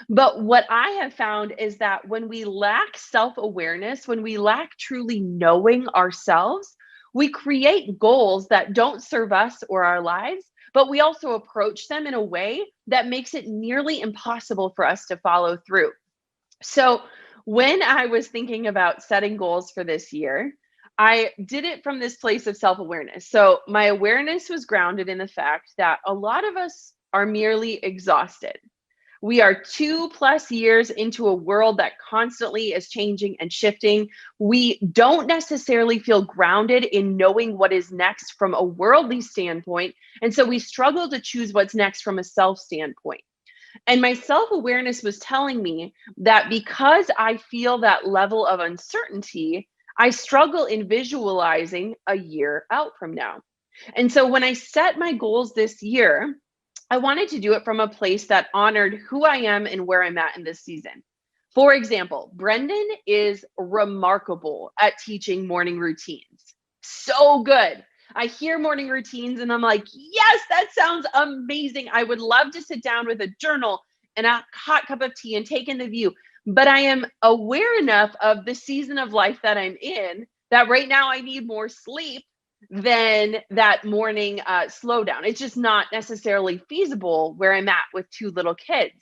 But what I have found is that when we lack self-awareness, when we lack truly knowing ourselves, we create goals that don't serve us or our lives, but we also approach them in a way that makes it nearly impossible for us to follow through. So when I was thinking about setting goals for this year, I did it from this place of self-awareness. So my awareness was grounded in the fact that a lot of us are merely exhausted. We are 2+ years into a world that constantly is changing and shifting. We don't necessarily feel grounded in knowing what is next from a worldly standpoint. And so we struggle to choose what's next from a self standpoint. And my self-awareness was telling me that because I feel that level of uncertainty, I struggle in visualizing a year out from now. And so when I set my goals this year, I wanted to do it from a place that honored who I am and where I'm at in this season. For example, BRENDON is remarkable at teaching morning routines. So good. I hear morning routines and I'm like, yes, that sounds amazing. I would love to sit down with a journal and a hot cup of tea and take in the view. But I am aware enough of the season of life that I'm in that right now I need more sleep than that morning slowdown. It's just not necessarily feasible where I'm at with 2 little kids.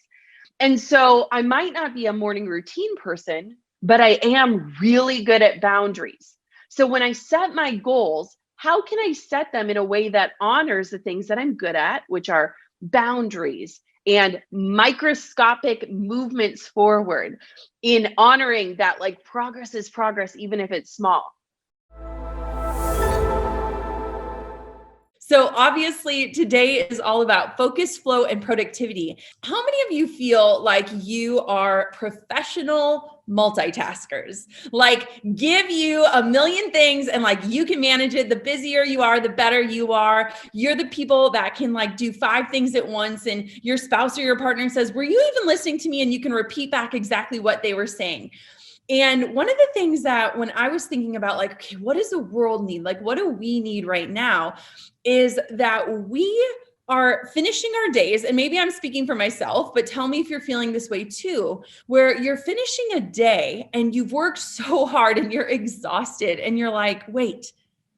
And so I might not be a morning routine person, but I am really good at boundaries. So when I set my goals, how can I set them in a way that honors the things that I'm good at, which are boundaries and microscopic movements forward, in honoring that like progress is progress, even if it's small. So obviously today is all about focus, flow, and productivity. How many of you feel like you are professional multitaskers? Like give you a million things and like you can manage it. The busier you are, the better you are. You're the people that can like do 5 things at once and your spouse or your partner says, were you even listening to me? And you can repeat back exactly what they were saying. And one of the things that when I was thinking about like, okay, what does the world need? Like, what do we need right now? Is that we are finishing our days, and maybe I'm speaking for myself, but tell me if you're feeling this way too, where you're finishing a day and you've worked so hard and you're exhausted and you're like, wait,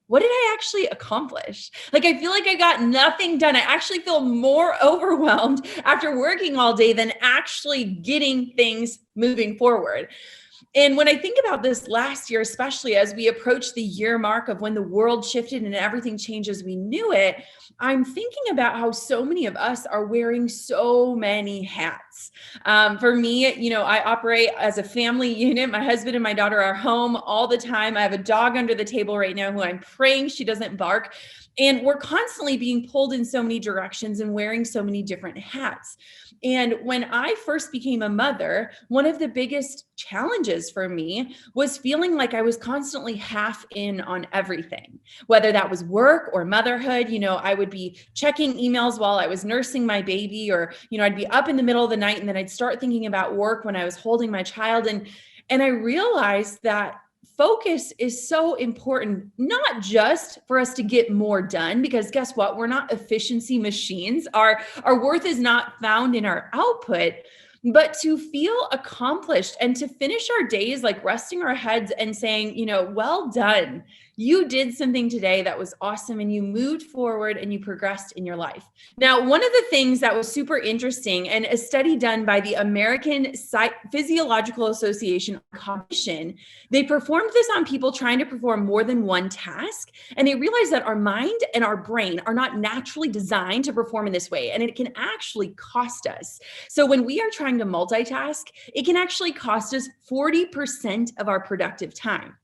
what did I actually accomplish? Like, I feel like I got nothing done. I actually feel more overwhelmed after working all day than actually getting things moving forward. And when I think about this last year, especially as we approach the year mark of when the world shifted and everything changed as we knew it, I'm thinking about how so many of us are wearing so many hats. For me, I operate as a family unit. My husband and my daughter are home all the time. I have a dog under the table right now who I'm praying she doesn't bark. And we're constantly being pulled in so many directions and wearing so many different hats. And when I first became a mother, one of the biggest challenges for me was feeling like I was constantly half in on everything, whether that was work or motherhood. I would be checking emails while I was nursing my baby, or, I'd be up in the middle of the night and then I'd start thinking about work when I was holding my child. And I realized that focus is so important, not just for us to get more done, because guess what? We're not efficiency machines. Our worth is not found in our output, but to feel accomplished and to finish our days like resting our heads and saying, well done. You did something today that was awesome and you moved forward and you progressed in your life. Now, one of the things that was super interesting, and a study done by the American Physiological Association Cognition, they performed this on people trying to perform more than one task. And they realized that our mind and our brain are not naturally designed to perform in this way. And it can actually cost us. So when we are trying to multitask, it can actually cost us 40% of our productive time.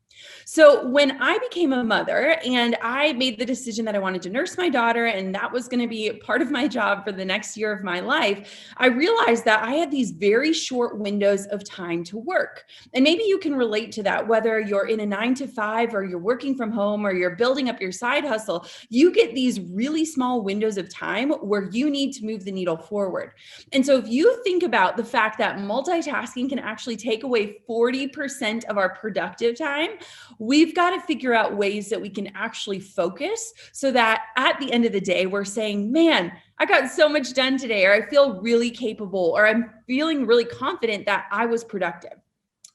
So when I became a mother and I made the decision that I wanted to nurse my daughter, and that was going to be part of my job for the next year of my life, I realized that I had these very short windows of time to work. And maybe you can relate to that, whether you're in a 9 to 5 or you're working from home or you're building up your side hustle, you get these really small windows of time where you need to move the needle forward. And so if you think about the fact that multitasking can actually take away 40% of our productive time, we've got to figure out ways that we can actually focus so that at the end of the day, we're saying, man, I got so much done today, or I feel really capable, or I'm feeling really confident that I was productive.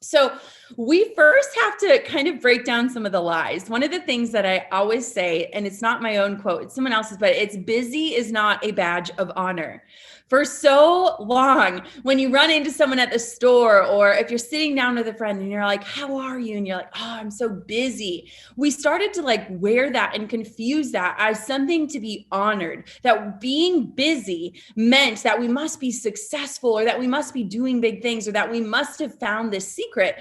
So we first have to kind of break down some of the lies. One of the things that I always say, and it's not my own quote, it's someone else's, but it's busy is not a badge of honor. For so long, when you run into someone at the store, or if you're sitting down with a friend and you're like, how are you? And you're like, oh, I'm so busy. We started to wear that and confuse that as something to be honored, that being busy meant that we must be successful, or that we must be doing big things, or that we must have found this secret.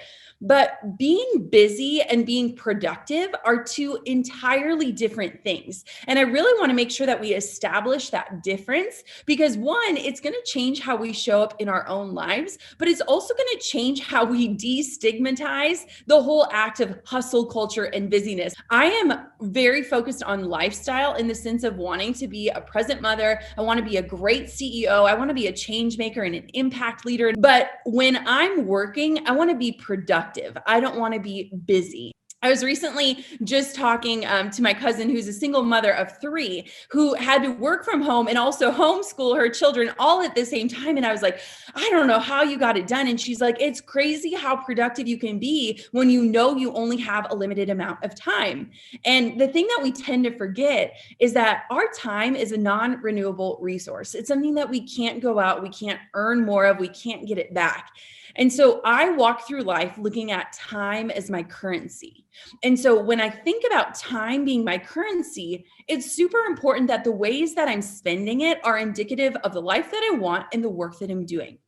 But being busy and being productive are two entirely different things. And I really want to make sure that we establish that difference, because one, it's going to change how we show up in our own lives, but it's also going to change how we destigmatize the whole act of hustle culture and busyness. I am very focused on lifestyle in the sense of wanting to be a present mother. I want to be a great CEO. I want to be a change maker and an impact leader. But when I'm working, I want to be productive. I don't want to be busy. I was recently just talking to my cousin, who's a single mother of 3, who had to work from home and also homeschool her children all at the same time. And I was like, I don't know how you got it done. And she's like, it's crazy how productive you can be when you know you only have a limited amount of time. And the thing that we tend to forget is that our time is a non-renewable resource. It's something that we can't go out, we can't earn more of, we can't get it back. And so I walk through life looking at time as my currency. And so when I think about time being my currency, it's super important that the ways that I'm spending it are indicative of the life that I want and the work that I'm doing.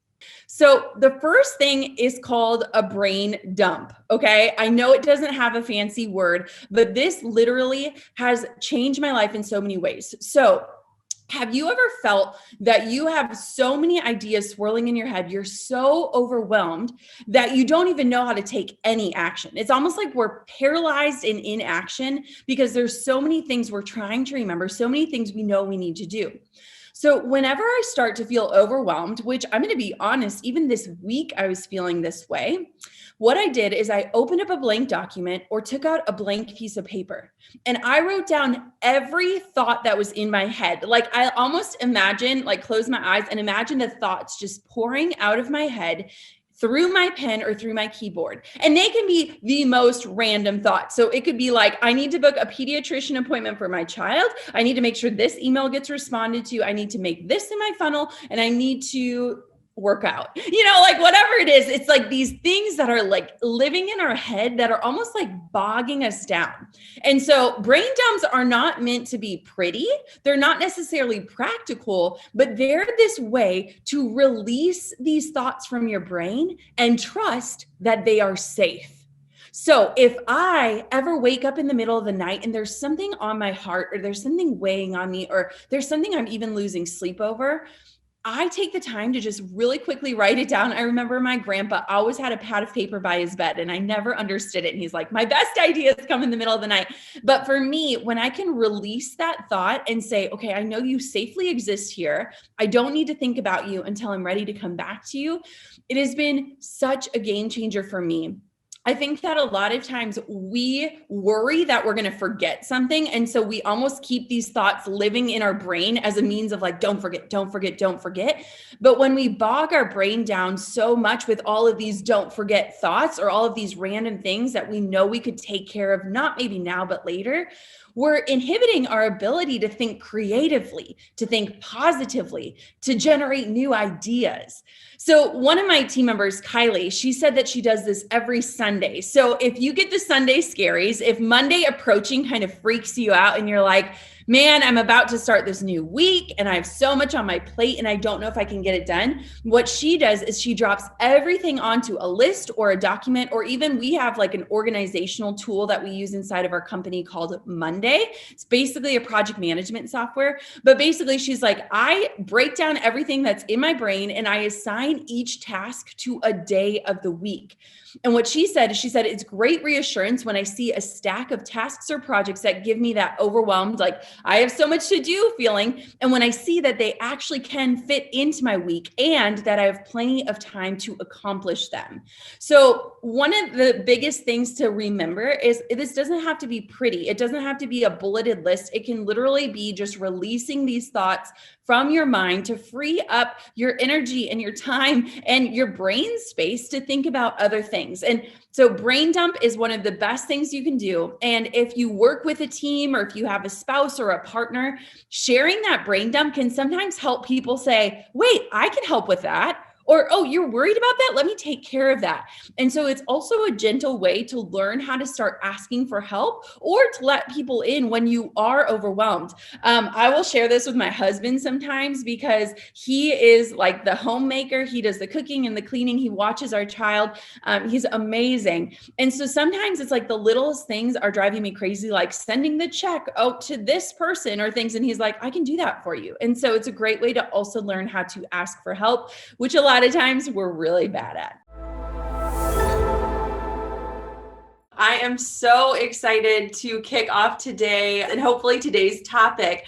So the first thing is called a brain dump. Okay. I know it doesn't have a fancy word, but this literally has changed my life in so many ways. So have you ever felt that you have so many ideas swirling in your head, you're so overwhelmed that you don't even know how to take any action? It's almost like we're paralyzed in inaction because there's so many things we're trying to remember, so many things we know we need to do. So whenever I start to feel overwhelmed, which I'm going to be honest, even this week I was feeling this way, what I did is I opened up a blank document or took out a blank piece of paper and I wrote down every thought that was in my head. I almost imagine, close my eyes and imagine the thoughts just pouring out of my head through my pen or through my keyboard. And they can be the most random thoughts. So it could be like, I need to book a pediatrician appointment for my child. I need to make sure this email gets responded to. I need to make this in my funnel, and I need to work out, like whatever it is. It's like these things that are like living in our head that are almost like bogging us down. And so brain dumps are not meant to be pretty. They're not necessarily practical, but they're this way to release these thoughts from your brain and trust that they are safe. So if I ever wake up in the middle of the night and there's something on my heart, or there's something weighing on me, or there's something I'm even losing sleep over, I take the time to just really quickly write it down. I remember my grandpa always had a pad of paper by his bed, and I never understood it. And he's like, my best ideas come in the middle of the night. But for me, when I can release that thought and say, okay, I know you safely exist here. I don't need to think about you until I'm ready to come back to you. It has been such a game changer for me. I think that a lot of times we worry that we're going to forget something. And so we almost keep these thoughts living in our brain as a means of like, don't forget, don't forget, don't forget. But when we bog our brain down so much with all of these don't forget thoughts, or all of these random things that we know we could take care of, not maybe now, but later, we're inhibiting our ability to think creatively, to think positively, to generate new ideas. So one of my team members, Kylie, she said that she does this every Sunday. So if you get the Sunday scaries, if Monday approaching kind of freaks you out and you're like, man, I'm about to start this new week and I have so much on my plate and I don't know if I can get it done. What she does is she drops everything onto a list or a document, or even we have like an organizational tool that we use inside of our company called Monday. It's basically a project management software, but basically she's like, I break down everything that's in my brain and I assign each task to a day of the week. And what she said, it's great reassurance when I see a stack of tasks or projects that give me that overwhelmed, like I have so much to do feeling. And when I see that they actually can fit into my week and that I have plenty of time to accomplish them. So one of the biggest things to remember is this doesn't have to be pretty. It doesn't have to be a bulleted list. It can literally be just releasing these thoughts from your mind to free up your energy and your time and your brain space to think about other things. And so brain dump is one of the best things you can do. And if you work with a team, or if you have a spouse or a partner, sharing that brain dump can sometimes help people say, wait, I can help with that. Or, oh, you're worried about that? Let me take care of that. And so it's also a gentle way to learn how to start asking for help, or to let people in when you are overwhelmed. I will share this with my husband sometimes because he is like the homemaker. He does the cooking and the cleaning. He watches our child. He's amazing. And so sometimes it's like the littlest things are driving me crazy, like sending the check out to this person or things. And he's like, I can do that for you. And so it's a great way to also learn how to ask for help, which a lot of times we're really bad at. I am so excited to kick off today, and hopefully today's topic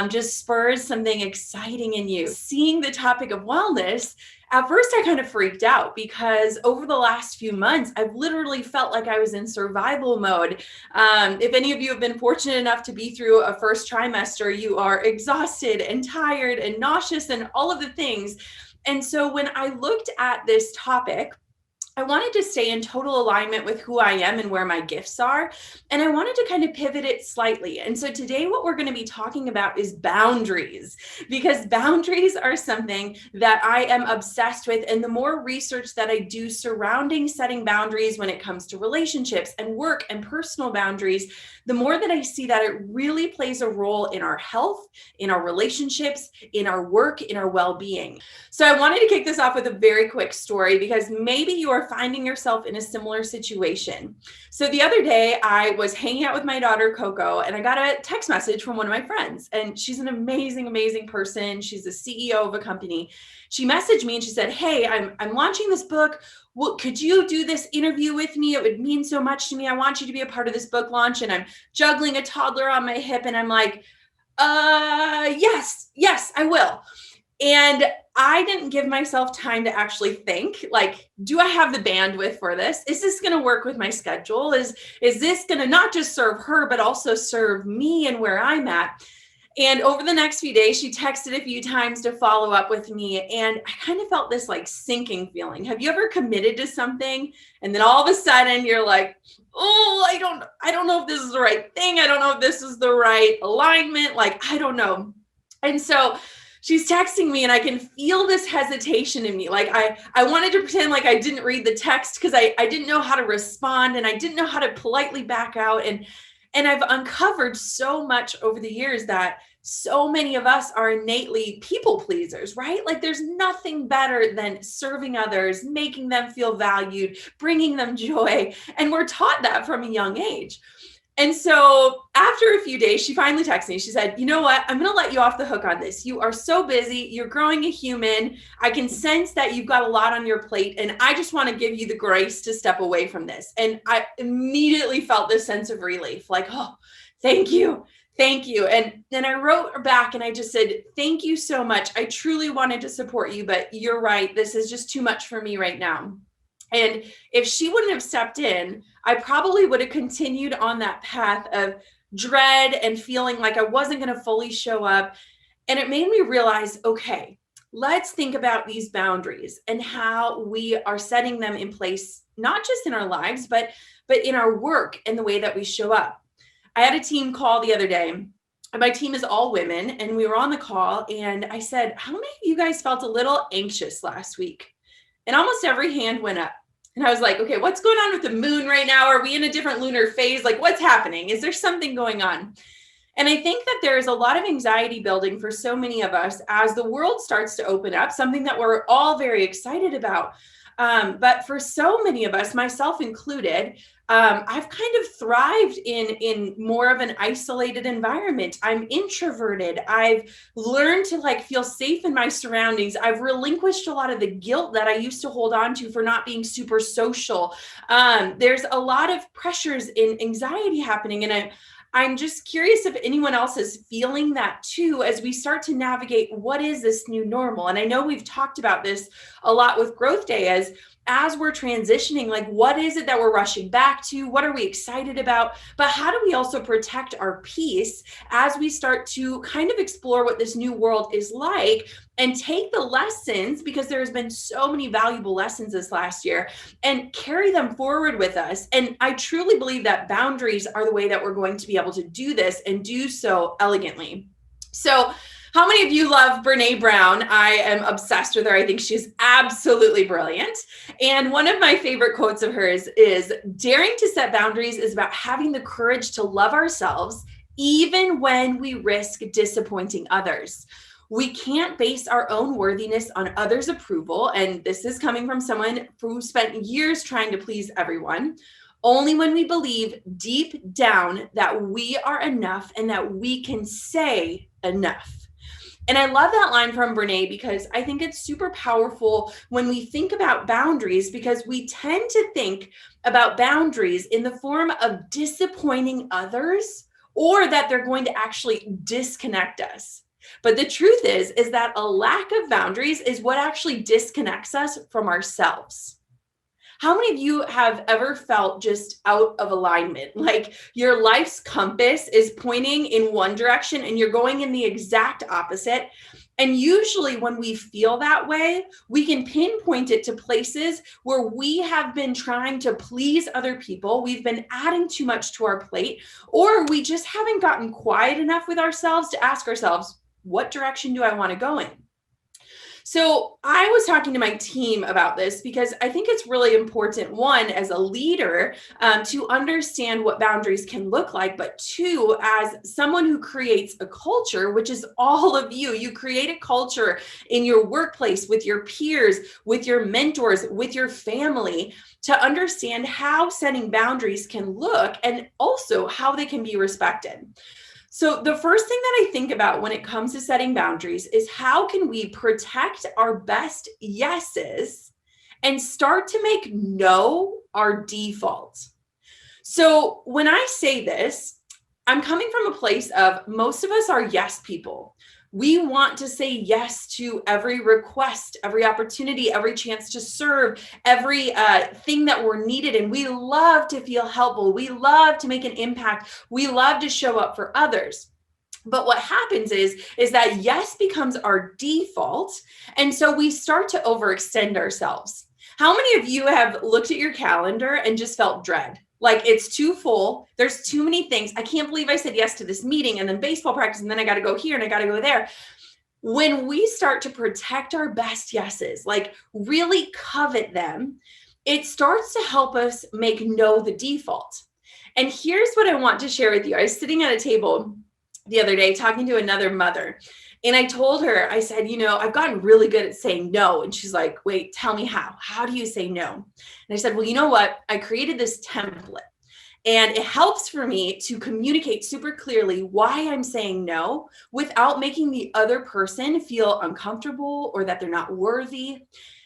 just spurs something exciting in you. Seeing the topic of wellness, at first I kind of freaked out because over the last few months, I've literally felt like I was in survival mode. If any of you have been fortunate enough to be through a first trimester, you are exhausted and tired and nauseous and all of the things. And so when I looked at this topic, I wanted to stay in total alignment with who I am and where my gifts are. And I wanted to kind of pivot it slightly. And so today what we're going to be talking about is boundaries, because boundaries are something that I am obsessed with. And the more research that I do surrounding setting boundaries when it comes to relationships and work and personal boundaries, the more that I see that it really plays a role in our health, in our relationships, in our work, in our well-being. So I wanted to kick this off with a very quick story, because maybe you are finding yourself in a similar situation. So the other day I was hanging out with my daughter, Coco, and I got a text message from one of my friends, and she's an amazing, amazing person. She's the CEO of a company. She messaged me and she said, hey, I'm launching this book. Well, could you do this interview with me? It would mean so much to me. I want you to be a part of this book launch. And I'm juggling a toddler on my hip. And I'm like, yes, I will. And I didn't give myself time to actually think, like, do I have the bandwidth for this? Is this going to work with my schedule? Is this going to not just serve her, but also serve me and where I'm at? And over the next few days, she texted a few times to follow up with me. And I kind of felt this like sinking feeling. Have you ever committed to something and then all of a sudden you're like, oh, I don't know if this is the right thing. I don't know if this is the right alignment. Like, I don't know. And so she's texting me and I can feel this hesitation in me. Like I wanted to pretend like I didn't read the text because I didn't know how to respond and I didn't know how to politely back out. And I've uncovered so much over the years that so many of us are innately people pleasers, right? Like there's nothing better than serving others, making them feel valued, bringing them joy. And we're taught that from a young age. And so after a few days, she finally texted me. She said, you know what? I'm going to let you off the hook on this. You are so busy. You're growing a human. I can sense that you've got a lot on your plate. And I just want to give you the grace to step away from this. And I immediately felt this sense of relief, like, oh, thank you. Thank you. And then I wrote her back and I just said, thank you so much. I truly wanted to support you, but you're right. This is just too much for me right now. And if she wouldn't have stepped in, I probably would have continued on that path of dread and feeling like I wasn't going to fully show up. And it made me realize, okay, let's think about these boundaries and how we are setting them in place, not just in our lives, but in our work and the way that we show up. I had a team call the other day. My team is all women, and we were on the call, and I said, how many of you guys felt a little anxious last week? And almost every hand went up. And I was like, okay, what's going on with the moon right now? Are we in a different lunar phase? Like, what's happening? Is there something going on? And I think that there's a lot of anxiety building for so many of us as the world starts to open up, something that we're all very excited about. But for so many of us, myself included, I've kind of thrived in more of an isolated environment. I'm introverted. I've learned to like feel safe in my surroundings. I've relinquished a lot of the guilt that I used to hold on to for not being super social. There's a lot of pressures in anxiety happening. And I'm just curious if anyone else is feeling that too, as we start to navigate what is this new normal. And I know we've talked about this a lot with GrowthDay as we're transitioning, like what is it that we're rushing back to? What are we excited about? But how do we also protect our peace as we start to kind of explore what this new world is like and take the lessons, because there's been so many valuable lessons this last year, and carry them forward with us. And I truly believe that boundaries are the way that we're going to be able to do this and do so elegantly. So how many of you love Brené Brown? I am obsessed with her. I think she's absolutely brilliant. And one of my favorite quotes of hers is, daring to set boundaries is about having the courage to love ourselves, even when we risk disappointing others. We can't base our own worthiness on others' approval. And this is coming from someone who spent years trying to please everyone. Only when we believe deep down that we are enough and that we can say enough. And I love that line from Brené because I think it's super powerful when we think about boundaries, because we tend to think about boundaries in the form of disappointing others or that they're going to actually disconnect us. But the truth is that a lack of boundaries is what actually disconnects us from ourselves. How many of you have ever felt just out of alignment? Like your life's compass is pointing in one direction and you're going in the exact opposite. And usually when we feel that way, we can pinpoint it to places where we have been trying to please other people. We've been adding too much to our plate, or we just haven't gotten quiet enough with ourselves to ask ourselves, what direction do I want to go in? So I was talking to my team about this because I think it's really important, one, as a leader, to understand what boundaries can look like, but two, as someone who creates a culture, which is all of you. You create a culture in your workplace, with your peers, with your mentors, with your family, to understand how setting boundaries can look and also how they can be respected. So the first thing that I think about when it comes to setting boundaries is how can we protect our best yeses and start to make no our default. So when I say this, I'm coming from a place of most of us are yes people. We want to say yes to every request, every opportunity, every chance to serve, every thing that we're needed. And we love to feel helpful. We love to make an impact. We love to show up for others. But what happens is that yes becomes our default. And so we start to overextend ourselves. How many of you have looked at your calendar and just felt dread? Like it's too full. There's too many things. I can't believe I said yes to this meeting and then baseball practice. And then I got to go here and I got to go there. When we start to protect our best yeses, like really covet them, it starts to help us make no the default. And here's what I want to share with you. I was sitting at a table the other day talking to another mother. And I told her, I said, I've gotten really good at saying no. And she's like, wait, tell me how. How do you say no? And I said, well, you know what? I created this template. And it helps for me to communicate super clearly why I'm saying no without making the other person feel uncomfortable or that they're not worthy.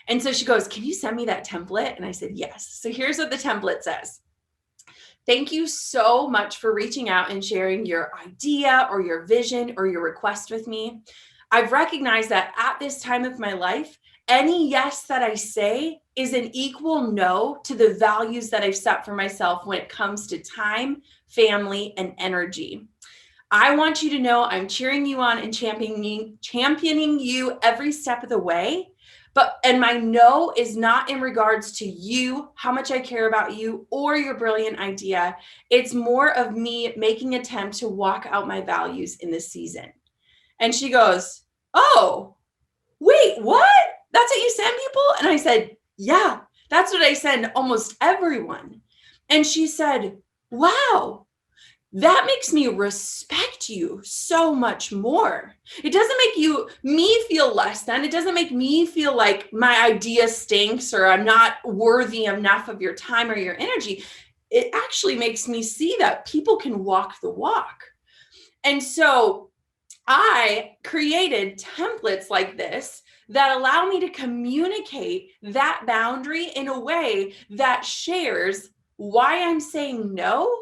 And so she goes, can you send me that template? And I said, yes. So here's what the template says. Thank you so much for reaching out and sharing your idea or your vision or your request with me. I've recognized that at this time of my life, any yes that I say is an equal no to the values that I've set for myself when it comes to time, family, and energy. I want you to know I'm cheering you on and championing you every step of the way. And my no is not in regards to you, how much I care about you, or your brilliant idea. It's more of me making an attempt to walk out my values in this season. And she goes, oh, wait, what? That's what you send people? And I said, yeah, that's what I send almost everyone. And she said, wow. That makes me respect you so much more. It doesn't make me feel less than. It doesn't make me feel like my idea stinks or I'm not worthy enough of your time or your energy. It actually makes me see that people can walk the walk. And so I created templates like this that allow me to communicate that boundary in a way that shares why I'm saying no,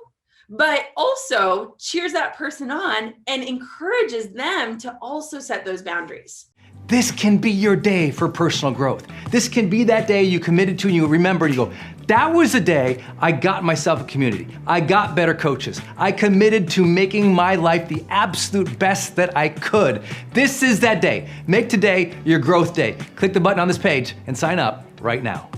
but also cheers that person on and encourages them to also set those boundaries. This can be your day for personal growth. This can be that day you committed to and you remember and you go, that was the day I got myself a community. I got better coaches. I committed to making my life the absolute best that I could. This is that day. Make today your growth day. Click the button on this page and sign up right now.